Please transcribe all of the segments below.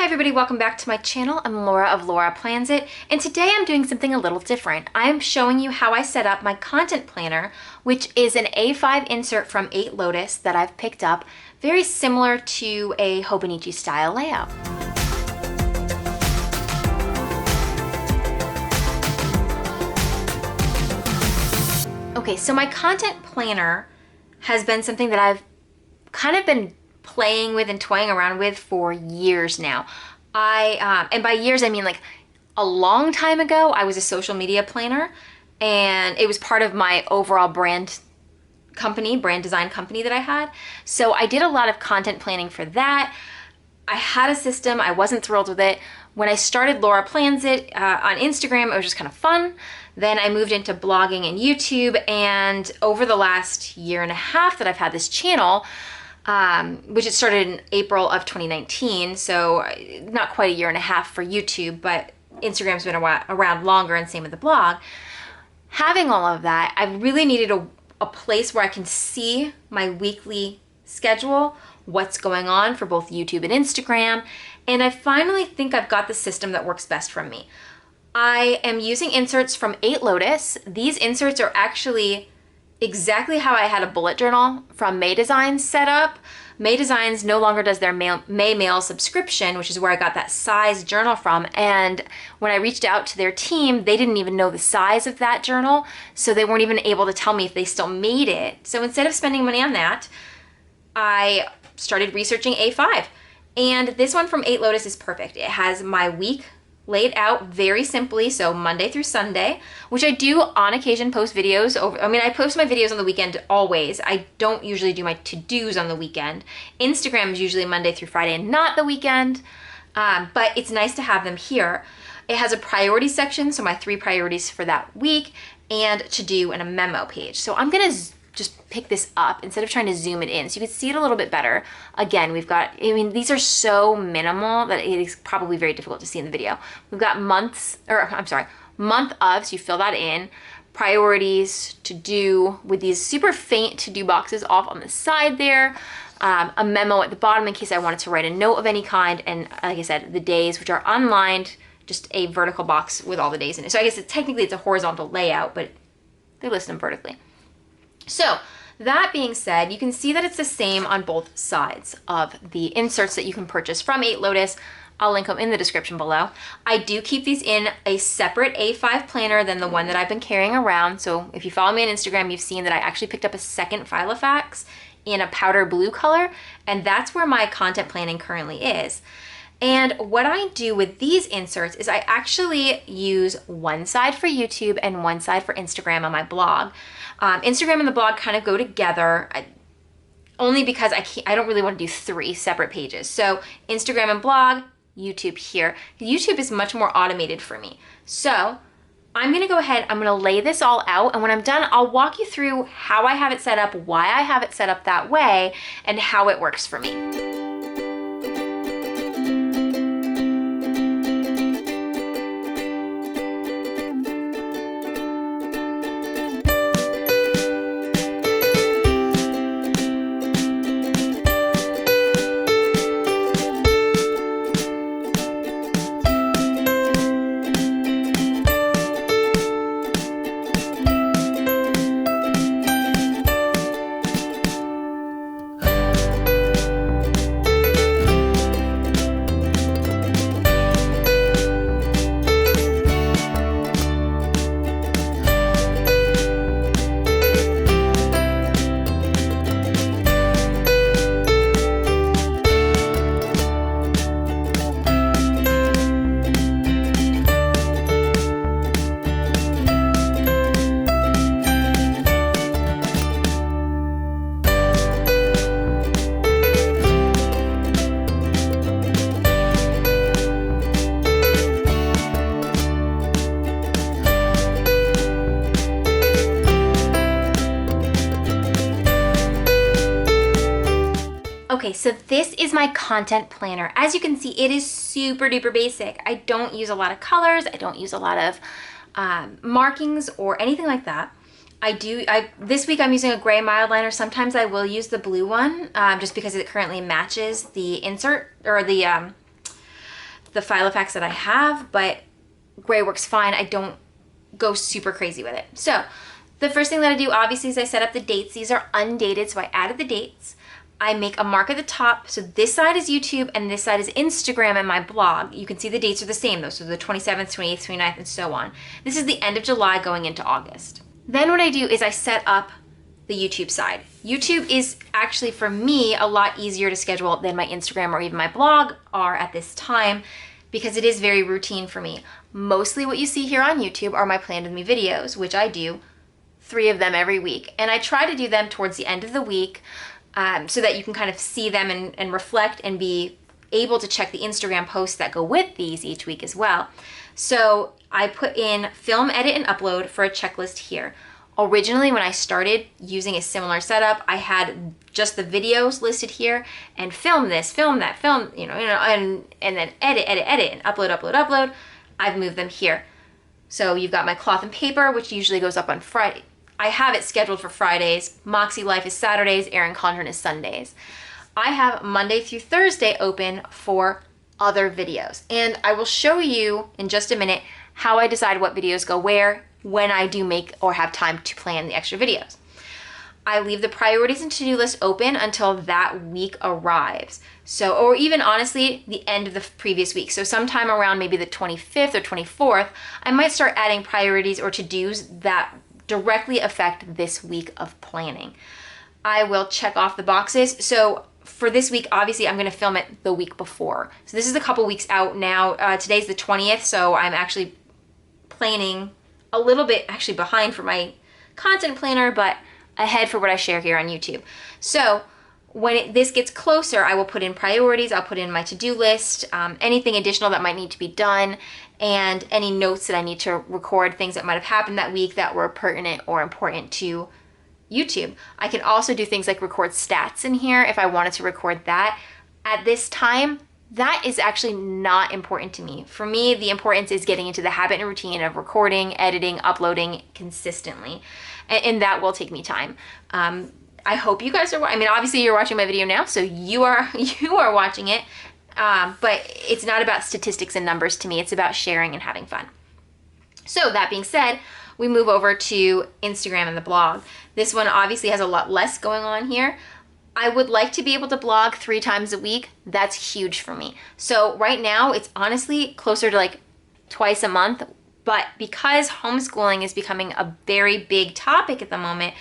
Hi everybody, welcome back to my channel. I'm Laura of Laura Plans It, and today I'm doing something a little different. I'm showing you how I set up my content planner, which is an A5 insert from 8 Lotus that I've picked up, very similar to a Hobonichi style layout. Okay, so my content planner has been something that I've kind of been playing with and toying around with for years now. And by years I mean like a long time ago. I was a social media planner, and it was part of my overall brand design company that I had. So I did a lot of content planning for that. I had a system. I wasn't thrilled with it. When I started Laura Plans It on Instagram, it was just kind of fun. Then I moved into blogging and YouTube, and over the last year and a half that I've had this channel, which it started in April of 2019, so not quite a year and a half for YouTube, but Instagram's been around longer, and same with the blog. Having all of that, I really needed a place where I can see my weekly schedule, what's going on for both YouTube and Instagram, and I finally think I've got the system that works best for me. I am using inserts from 8 Lotus. These inserts are actually exactly how I had a bullet journal from May Designs set up. May Designs no longer does their May mail subscription, which is where I got that size journal from. And when I reached out to their team, they didn't even know the size of that journal, so they weren't even able to tell me if they still made it. So instead of spending money on that, I started researching A5. And this one from 8 Lotus is perfect. It has my week laid out very simply, so Monday through Sunday, which I do on occasion post videos over. I post my videos on the weekend always. I don't usually do my to-dos on the weekend. Instagram is usually Monday through Friday and not the weekend, but it's nice to have them here. It has a priority section, so my 3 priorities for that week, and to-do and a memo page. So I'm gonna just pick this up instead of trying to zoom it in so you can see it a little bit better. Again, we've got, these are so minimal that it is probably very difficult to see in the video. We've got month of, so you fill that in, priorities, to do, with these super faint to do boxes off on the side there, a memo at the bottom in case I wanted to write a note of any kind, and like I said, the days, which are unlined, just a vertical box with all the days in it. So I guess technically it's a horizontal layout, but they list them vertically. So that being said, you can see that it's the same on both sides of the inserts that you can purchase from 8 Lotus. I'll link them in the description below. I do keep these in a separate A5 planner than the one that I've been carrying around. So if you follow me on Instagram, you've seen that I actually picked up a second Filofax in a powder blue color, and that's where my content planning currently is. And what I do with these inserts is I actually use one side for YouTube and one side for Instagram on my blog. Instagram and the blog kind of go together, only because I don't really want to do 3 separate pages. So Instagram and blog, YouTube here. YouTube is much more automated for me. So I'm gonna go ahead, I'm gonna lay this all out, and when I'm done, I'll walk you through how I have it set up, why I have it set up that way, and how it works for me. Okay, so this is my content planner. As you can see, it is super duper basic. I don't use a lot of colors. I don't use a lot of markings or anything like that. This week I'm using a gray mild liner. Sometimes I will use the blue one just because it currently matches the insert or the the file effects that I have, but gray works fine. I don't go super crazy with it. So the first thing that I do, obviously, is I set up the dates. These are undated, so I added the dates. I make a mark at the top. So this side is YouTube and this side is Instagram and my blog. You can see the dates are the same though. So the 27th, 28th, 29th, and so on. This is the end of July going into August. Then what I do is I set up the YouTube side. YouTube is actually, for me, a lot easier to schedule than my Instagram or even my blog are at this time, because it is very routine for me. Mostly what you see here on YouTube are my Planned With Me videos, which I do 3 of them every week. And I try to do them towards the end of the week, so that you can kind of see them and reflect and be able to check the Instagram posts that go with these each week as well. So I put in film, edit, and upload for a checklist here. Originally, when I started using a similar setup, I had just the videos listed here and film this, film that, film, and then edit, and upload. I've moved them here. So you've got my cloth and paper, which usually goes up on Friday. I have it scheduled for Fridays. Moxie Life is Saturdays. Erin Condren is Sundays. I have Monday through Thursday open for other videos. And I will show you in just a minute how I decide what videos go where when I do make or have time to plan the extra videos. I leave the priorities and to-do list open until that week arrives. So, or even honestly, the end of the previous week. So sometime around maybe the 25th or 24th, I might start adding priorities or to-dos that directly affect this week of planning. I will check off the boxes. So for this week, obviously I'm gonna film it the week before. So this is a couple weeks out now. Today's the 20th, so I'm actually planning a little bit actually behind for my content planner, but ahead for what I share here on YouTube. So when this gets closer, I will put in priorities, I'll put in my to-do list, anything additional that might need to be done, and any notes that I need to record, things that might have happened that week that were pertinent or important to YouTube. I can also do things like record stats in here if I wanted to record that. At this time, that is actually not important to me. For me, the importance is getting into the habit and routine of recording, editing, uploading consistently, and that will take me time. I hope you guys are, obviously you're watching my video now, so you are watching it, but it's not about statistics and numbers to me. It's about sharing and having fun. So that being said, we move over to Instagram and the blog. This one obviously has a lot less going on here. I would like to be able to blog 3 times a week. That's huge for me. So right now it's honestly closer to like twice a month, but because homeschooling is becoming a very big topic at the moment,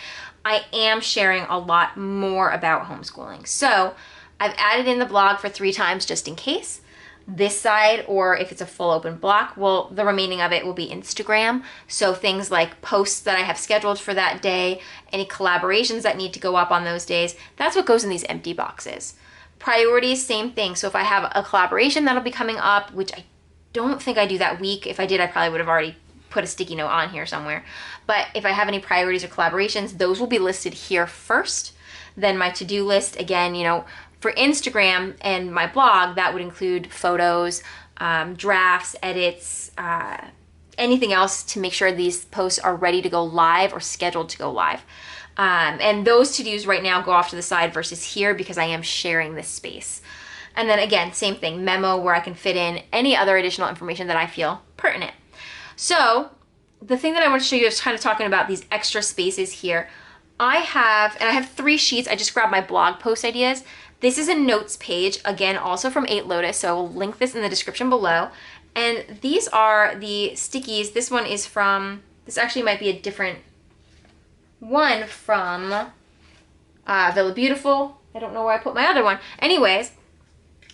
I am sharing a lot more about homeschooling. So I've added in the blog for 3 times just in case. This side, or if it's a full open block, well, the remaining of it will be Instagram. So things like posts that I have scheduled for that day, any collaborations that need to go up on those days, that's what goes in these empty boxes. Priorities, same thing. So if I have a collaboration that'll be coming up, which I don't think I do that week. If I did, I probably would have already put a sticky note on here somewhere. But if I have any priorities or collaborations, those will be listed here first. Then my to-do list, again, for Instagram and my blog, that would include photos, drafts, edits, anything else to make sure these posts are ready to go live or scheduled to go live. And those to-dos right now go off to the side versus here because I am sharing this space. And then again, same thing, memo where I can fit in any other additional information that I feel pertinent. So the thing that I want to show you is kind of talking about these extra spaces here. I have 3 sheets. I just grabbed my blog post ideas. This is a notes page, again, also from 8 Lotus, so I'll link this in the description below. And these are the stickies. This one is from, this actually might be a different one from Villa Beautiful. I don't know where I put my other one. Anyways,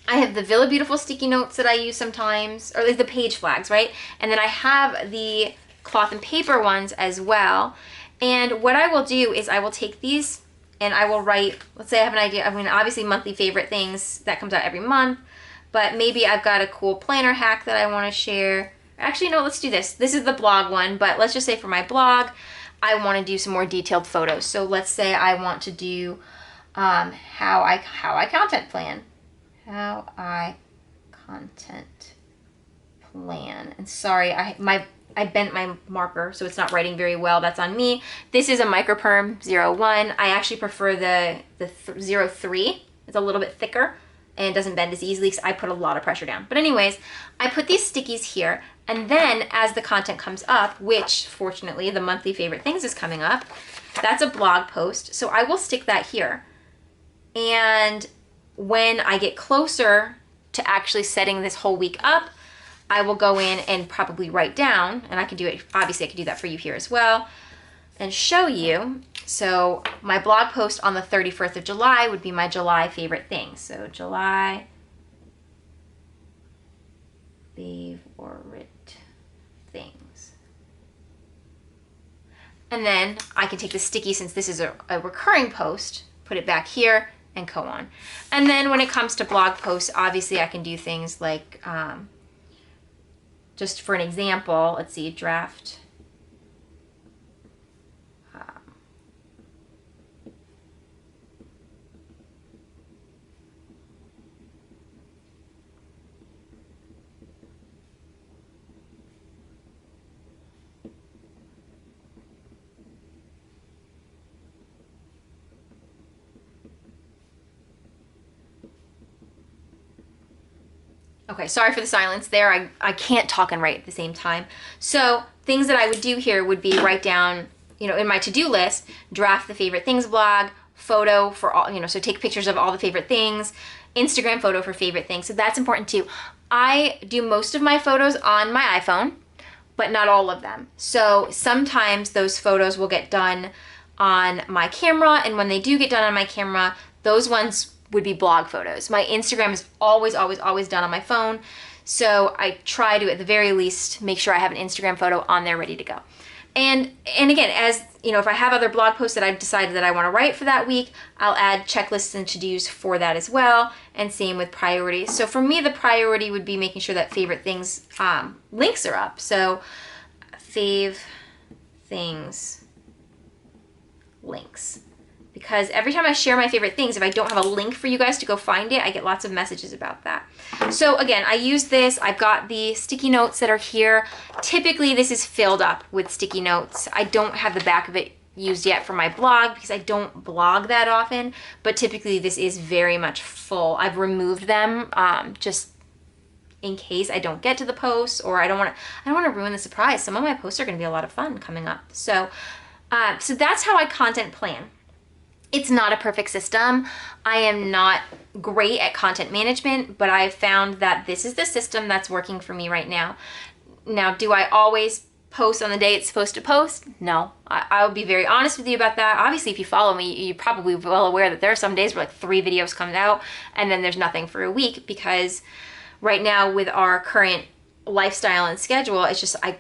I have the Villa Beautiful sticky notes that I use sometimes, or the page flags, right? And then I have the cloth and paper ones as well. And what I will do is I will take these and I will write, let's say I have an idea, obviously monthly favorite things that comes out every month, but maybe I've got a cool planner hack that I want to share. Actually, no, let's do this. This is the blog one, but let's just say for my blog, I want to do some more detailed photos. So let's say I want to do how I content plan. How I content plan. And sorry, I bent my marker, so it's not writing very well. That's on me. This is a Microperm 01. I actually prefer the 03. It's a little bit thicker. and doesn't bend as easily because I put a lot of pressure down. But anyways, I put these stickies here, and then as the content comes up, which fortunately the monthly favorite things is coming up, that's a blog post. So I will stick that here. And when I get closer to actually setting this whole week up, I will go in and probably write down, and I can do it, obviously I can do that for you here as well, and show you. So my blog post on the 31st of July would be my July favorite things. So July favorite things. And then I can take the sticky, since this is a recurring post, put it back here and go on. And then when it comes to blog posts, obviously I can do things like, just for an example, let's see, draft. Okay, sorry for the silence there. I can't talk and write at the same time. So things that I would do here would be write down, you know, in my to-do list, draft the favorite things blog, photo for all, you know, so take pictures of all the favorite things, Instagram photo for favorite things. So that's important too. I do most of my photos on my iPhone, but not all of them. So sometimes those photos will get done on my camera, and when they do get done on my camera, those ones would be blog photos. My Instagram is always done on my phone. So I try to, at the very least, make sure I have an Instagram photo on there ready to go. And again, as you know, if I have other blog posts that I've decided that I want to write for that week, I'll add checklists and to-dos for that as well. And same with priorities. So for me, the priority would be making sure that favorite things links are up. So fave things links. Because every time I share my favorite things, if I don't have a link for you guys to go find it, I get lots of messages about that. So again, I use this. I've got the sticky notes that are here. Typically, this is filled up with sticky notes. I don't have the back of it used yet for my blog because I don't blog that often, but typically this is very much full. I've removed them just in case I don't get to the posts, or I don't want to ruin the surprise. Some of my posts are going to be a lot of fun coming up. So that's how I content plan. It's not a perfect system. I am not great at content management, but I've found that this is the system that's working for me right now. Now, do I always post on the day it's supposed to post? No. I'll be very honest with you about that. Obviously, if you follow me, you're probably well aware that there are some days where like 3 videos come out and then there's nothing for a week, because right now with our current lifestyle and schedule, it's just I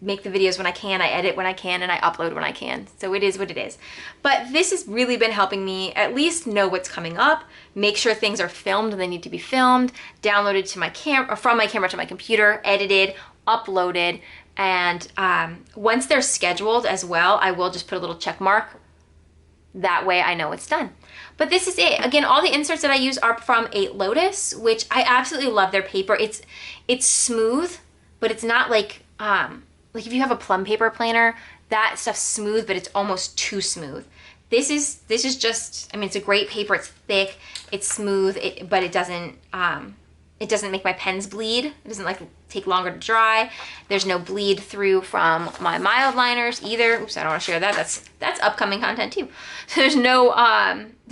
make the videos when I can, I edit when I can, and I upload when I can. So it is what it is. But this has really been helping me at least know what's coming up, make sure things are filmed when they need to be filmed, downloaded to my camera, or from my camera to my computer, edited, uploaded, and once they're scheduled as well, I will just put a little check mark. That way I know it's done. But this is it. Again, all the inserts that I use are from 8 Lotus, which I absolutely love their paper. It's smooth, but it's not like if you have a plum paper planner, that stuff's smooth, but it's almost too smooth. This is just, I mean, it's a great paper. It's thick, it's smooth, but it doesn't make my pens bleed. It doesn't like take longer to dry. There's no bleed through from my mild liners either. Oops, I don't want to share that. That's upcoming content too. So there's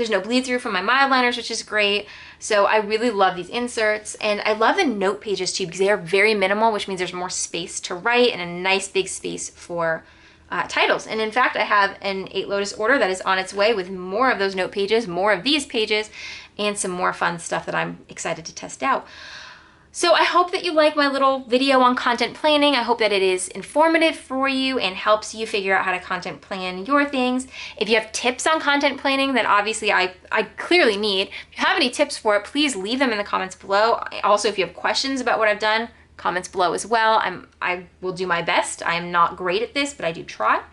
no bleed through from my mild liners, which is great. So I really love these inserts, and I love the note pages too because they are very minimal, which means there's more space to write and a nice big space for titles. And in fact, I have an 8 Lotus order that is on its way with more of those note pages, more of these pages, and some more fun stuff that I'm excited to test out. So I hope that you like my little video on content planning. I hope that it is informative for you and helps you figure out how to content plan your things. If you have tips on content planning that obviously I clearly need, if you have any tips for it, please leave them in the comments below. Also, if you have questions about what I've done, comments below as well. I will do my best. I am not great at this, but I do try.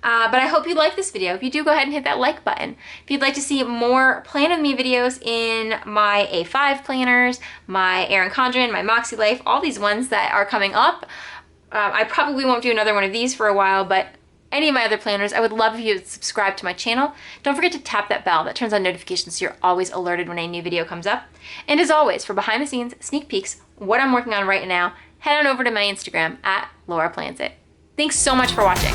But I hope you like this video. If you do, go ahead and hit that like button. If you'd like to see more Plan With Me videos in my A5 planners, my Erin Condren, my Moxie Life, all these ones that are coming up, I probably won't do another one of these for a while, but any of my other planners, I would love if you would subscribe to my channel. Don't forget to tap that bell. That turns on notifications so you're always alerted when a new video comes up. And as always, for behind the scenes, sneak peeks, what I'm working on right now, head on over to my Instagram at Laura Plans It. Thanks so much for watching.